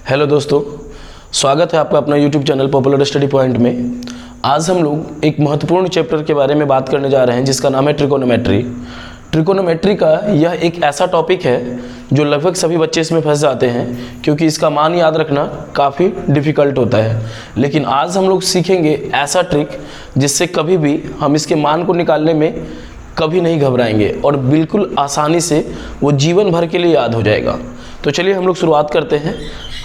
Hello दोस्तों, स्वागत है आपका अपना YouTube channel popular study point में। आज हम लोग एक महत्वपूर्ण चैप्टर के बारे में बात करने जा रहे हैं जिसका नाम है ट्रिकोनोमेट्री। ट्रिकोनोमेट्री का यह एक ऐसा टॉपिक है जो लगभग सभी बच्चे इसमें फंस जाते हैं क्योंकि इसका मान याद रखना काफ़ी डिफ़िकल्ट होता है। लेकिन आज हम लोग सीखेंगे ऐसा ट्रिक जिससे कभी भी हम इसके मान को निकालने में कभी नहीं घबराएंगे और बिल्कुल आसानी से वो जीवन भर के लिए याद हो जाएगा। तो चलिए हम लोग शुरुआत करते हैं।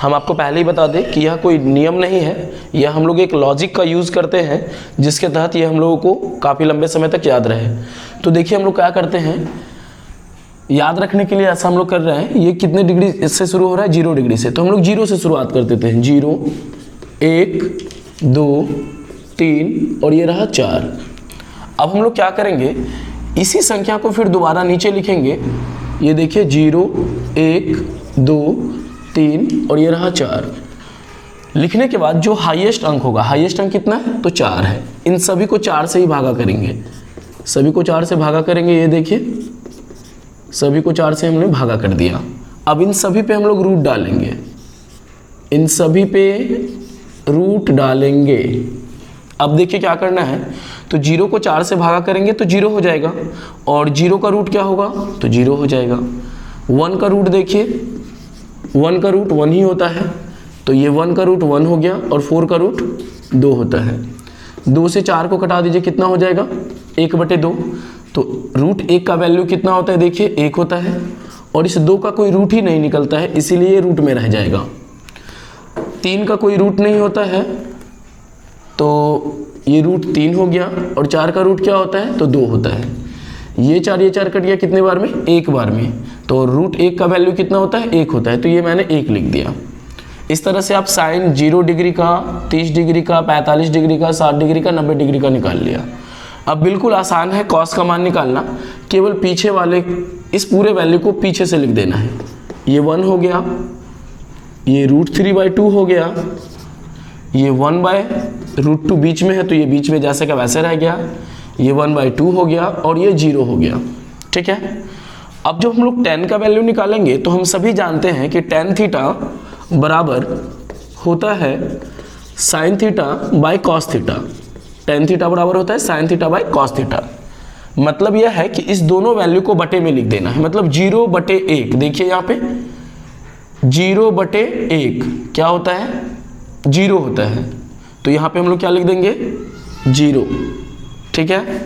हम आपको पहले ही बता दें कि यह कोई नियम नहीं है, यह हम लोग एक लॉजिक का यूज़ करते हैं जिसके तहत यह हम लोगों को काफ़ी लंबे समय तक याद रहे। तो देखिए हम लोग क्या करते हैं, याद रखने के लिए ऐसा हम लोग कर रहे हैं। ये कितने डिग्री इससे शुरू हो रहा है? 0 डिग्री से। तो हम लोग 0 से शुरुआत कर देते हैं। 0, 1, 2, 3 और ये रहा 4। अब हम लोग क्या करेंगे, इसी संख्या को फिर दोबारा नीचे लिखेंगे। ये देखिए 0, 1, 2, 3 और ये रहा 4। लिखने के बाद जो हाईएस्ट अंक होगा, हाईएस्ट अंक कितना है? तो 4 है। इन सभी को 4 से ही भागा करेंगे, सभी को 4 से भागा करेंगे। ये देखिए सभी को 4 से हमने भागा कर दिया। अब इन सभी पे हम लोग रूट डालेंगे, इन सभी पे रूट डालेंगे। अब देखिए क्या करना है, तो 0 को 4 से भागा करेंगे तो 0 हो जाएगा और 0 का रूट क्या होगा? तो 0 हो जाएगा। 1 का रूट देखिए, 1 का रूट 1 ही होता है, तो ये 1 का रूट 1 हो गया और 4 का रूट 2 होता है। 2 से 4 को कटा दीजिए, कितना हो जाएगा? 1/2। तो रूट 1 का वैल्यू कितना होता है? देखिए 1 होता है और इस 2 का कोई रूट ही नहीं निकलता है, इसीलिए ये रूट में रह जाएगा। 3 का कोई रूट नहीं होता है तो ये रूट 3 हो गया और 4 का रूट क्या होता है? तो 2 होता है। ये 4 कट गया कितने बार में? एक बार में। तो रूट 1 का वैल्यू कितना होता है? 1 होता है, तो ये मैंने 1 लिख दिया। इस तरह से आप साइन 0 डिग्री का, 30 डिग्री का, 45 डिग्री का, 60 डिग्री का, 90 डिग्री का निकाल लिया। अब बिल्कुल आसान है कॉस का मान निकालना, केवल पीछे वाले इस पूरे वैल्यू को पीछे से लिख देना है। ये 1 हो गया, ये √3/2 हो गया, ये 1/√2 बीच में है तो ये बीच में जैसे का वैसे रह गया, ये 1/2 हो गया और ये 0 हो गया। ठीक है। अब जब हम लोग tan का वैल्यू निकालेंगे तो हम सभी जानते हैं कि tan थीटा बराबर होता है sin theta by cos theta. tan theta बराबर होता है sin theta by cos theta. मतलब यह है कि इस दोनों वैल्यू को बटे में लिख देना है। मतलब 0/1, देखिए यहाँ पे 0/1 क्या होता है? 0 होता है, तो यहाँ पे हम लोग क्या लिख देंगे? 0। ठीक है।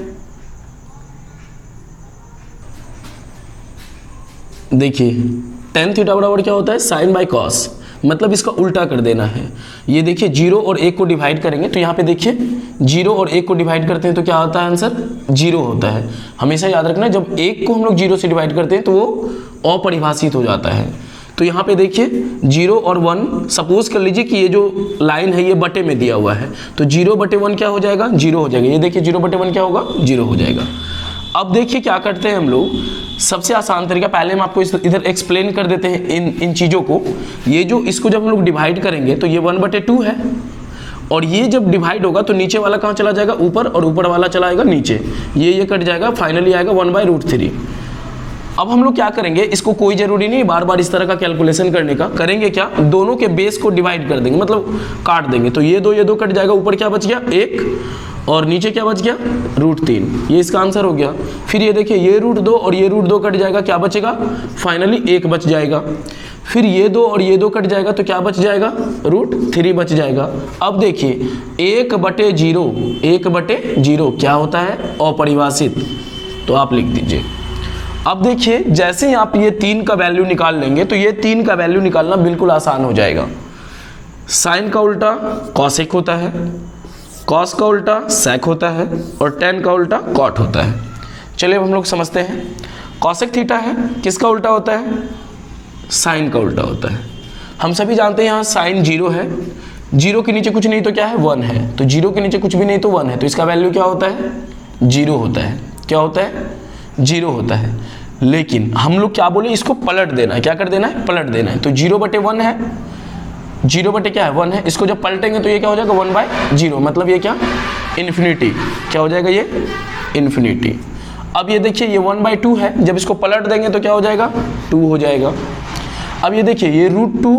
देखिए tan थीटा बराबर क्या होता है? sin by cos। मतलब इसका उल्टा कर देना है। ये देखिए 0 और 1 को डिवाइड करेंगे तो यहाँ पे देखिए 0 और 1 को डिवाइड करते हैं तो क्या होता है? आंसर 0 होता है। हमेशा याद रखना, जब 1 को हम लोग 0 से डिवाइड करते हैं तो वो अपरिभाषित हो जाता है। तो यहाँ पे देखिए 0 और 1, सपोज कर लीजिए कि ये जो लाइन है ये बटे में दिया हुआ है, तो 0/1 क्या हो जाएगा? 0 हो जाएगा। ये देखिए 0/1 क्या होगा? 0 हो जाएगा। अब देखिए क्या करते हैं हम लोग, सबसे आसान तरीका, पहले हम आपको इधर एक्सप्लेन कर देते हैं इन चीज़ों को। ये जो इसको जब हम लोग डिवाइड करेंगे तो ये 1/2 है और ये जब डिवाइड होगा तो नीचे वाला कहाँ चला जाएगा? ऊपर, और ऊपर वाला चला आएगा नीचे। ये कट जाएगा, फाइनली आएगा 1/√3। अब हम लोग क्या करेंगे, इसको कोई जरूरी नहीं बार बार इस तरह का कैलकुलेशन करने का। करेंगे क्या, दोनों के बेस को डिवाइड कर देंगे, मतलब काट देंगे। तो ये 2 कट जाएगा, ऊपर क्या बच गया? 1 और नीचे क्या बच गया? √3। ये इसका आंसर हो गया। फिर ये देखिए ये √2 और ये √2 कट जाएगा, क्या बचेगा? फाइनली 1 बच जाएगा। फिर ये 2 और ये 2 कट जाएगा तो क्या बच जाएगा? √3 बच जाएगा। अब देखिए 1/0, 1/0 क्या होता है? अपरिभाषित। तो आप लिख दीजिए। अब देखिए जैसे ही आप ये 3 का वैल्यू निकाल लेंगे तो ये 3 का वैल्यू निकालना बिल्कुल आसान हो जाएगा। साइन का उल्टा कॉसेक होता है, कॉस का उल्टा सेक होता है और tan का उल्टा कॉट होता है। चलिए अब हम लोग समझते हैं। कॉसेक थीटा है, किसका उल्टा होता है? साइन का उल्टा होता है। हम सभी जानते हैं यहाँ साइन 0 है, 0 के नीचे कुछ नहीं तो क्या है? 1 है। तो 0 के नीचे कुछ भी नहीं तो 1 है, तो इसका वैल्यू क्या होता है? 0 होता है। क्या होता है? 0 होता है। लेकिन हम लोग क्या बोले, इसको पलट देना है। क्या कर देना है? पलट देना है। तो 0/1 है, 0 क्या है? 1 है। इसको जब पलटेंगे तो ये क्या हो जाएगा? 1/0। मतलब ये क्या? इन्फिनिटी। क्या हो जाएगा? ये इन्फिनिटी। अब ये देखिए ये 1/2 है, जब इसको पलट देंगे तो क्या हो जाएगा? 2 हो जाएगा। अब ये देखिए ये √2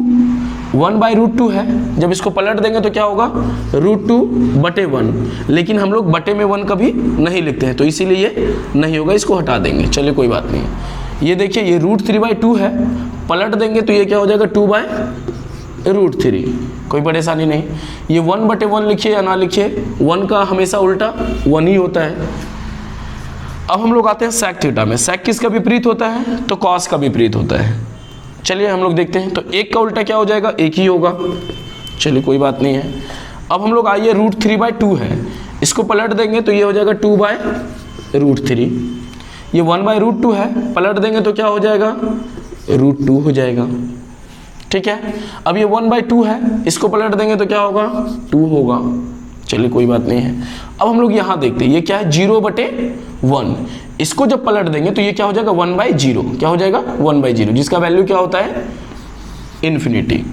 1/√2 है, जब इसको पलट देंगे तो क्या होगा √2/1, लेकिन हम लोग बटे में 1 कभी नहीं लिखते हैं तो इसीलिए ये नहीं होगा, इसको हटा देंगे। चलिए कोई बात नहीं। ये देखिए ये √3/2 है, पलट देंगे तो ये क्या हो जाएगा 2/√3, कोई परेशानी नहीं। ये 1/1 लिखिए या ना लिखिए, 1 का हमेशा उल्टा 1 ही होता है। अब हम लोग आते हैं sec थीटा में। sec किसका विपरीत होता है? तो cos का विपरीत होता है। चलिए हम लोग देखते हैं, तो 1 का उल्टा क्या हो जाएगा? 1 ही होगा। चलिए कोई बात नहीं है। अब हम लोग आइए √3/2 है, इसको पलट देंगे तो ये हो जाएगा 2/√3। ये 1/√2 है, पलट देंगे तो क्या हो जाएगा √2 हो जाएगा। ठीक है, अब ये 1/2 है, इसको पलट देंगे तो क्या होगा 2 होगा। चलिए कोई बात नहीं है। अब हम लोग यहाँ देखते हैं, ये क्या है 0/1, इसको जब पलट देंगे तो ये क्या हो जाएगा 1/0, क्या हो जाएगा 1/0, जिसका वैल्यू क्या होता है इन्फिनिटी।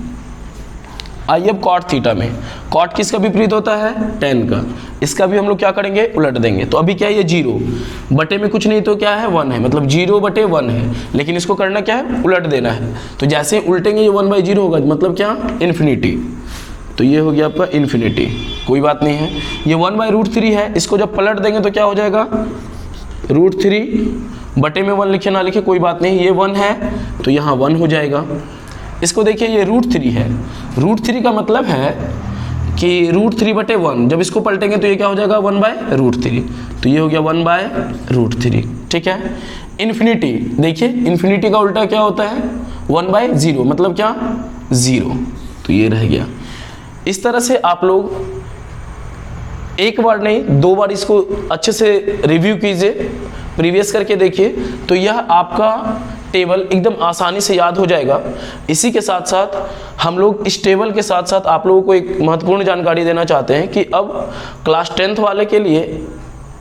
आइए अब cot थीटा में, cot किसका विपरीत होता है? tan का। इसका भी हम लोग क्या करेंगे उलट देंगे, तो अभी क्या है ये 0 बटे में कुछ नहीं तो क्या है 1 है, मतलब 0/1 है, लेकिन इसको करना क्या है उलट देना है। तो जैसे ही उल्टेंगे ये 1/0 होगा, मतलब क्या इन्फिनिटी। तो ये हो गया आपका इन्फिनिटी, कोई बात नहीं है। ये 1/√3 है, इसको जब पलट देंगे तो क्या हो जाएगा √3 बटे में 1 लिखे ना लिखे कोई बात नहीं, ये 1 है तो यहाँ 1 हो जाएगा। इसको देखिए ये √3 है, √3 का मतलब है कि √3/1, जब इसको पलटेंगे तो ये क्या हो जाएगा 1/√3, तो ये हो गया 1/√3। ठीक है, इन्फिनिटी देखिए, इन्फिनिटी का उल्टा क्या होता है 1/0, मतलब क्या 0, तो ये रह गया। इस तरह से आप लोग एक बार नहीं 2 बार इसको अच्छे से रिव्यू कीजिए, प्रीवियस करके देखिए, तो यह आपका टेबल एकदम आसानी से याद हो जाएगा। इसी के साथ साथ हम लोग इस टेबल के साथ साथ आप लोगों को एक महत्वपूर्ण जानकारी देना चाहते हैं कि अब क्लास 10th वाले के लिए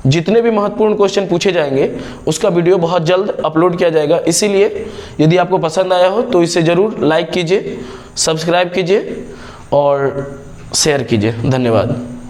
जितने भी महत्वपूर्ण क्वेश्चन पूछे जाएंगे उसका वीडियो बहुत जल्द अपलोड किया जाएगा। इसीलिए यदि आपको पसंद आया हो तो इसे ज़रूर लाइक कीजिए, सब्सक्राइब कीजिए और शेयर कीजिए। धन्यवाद।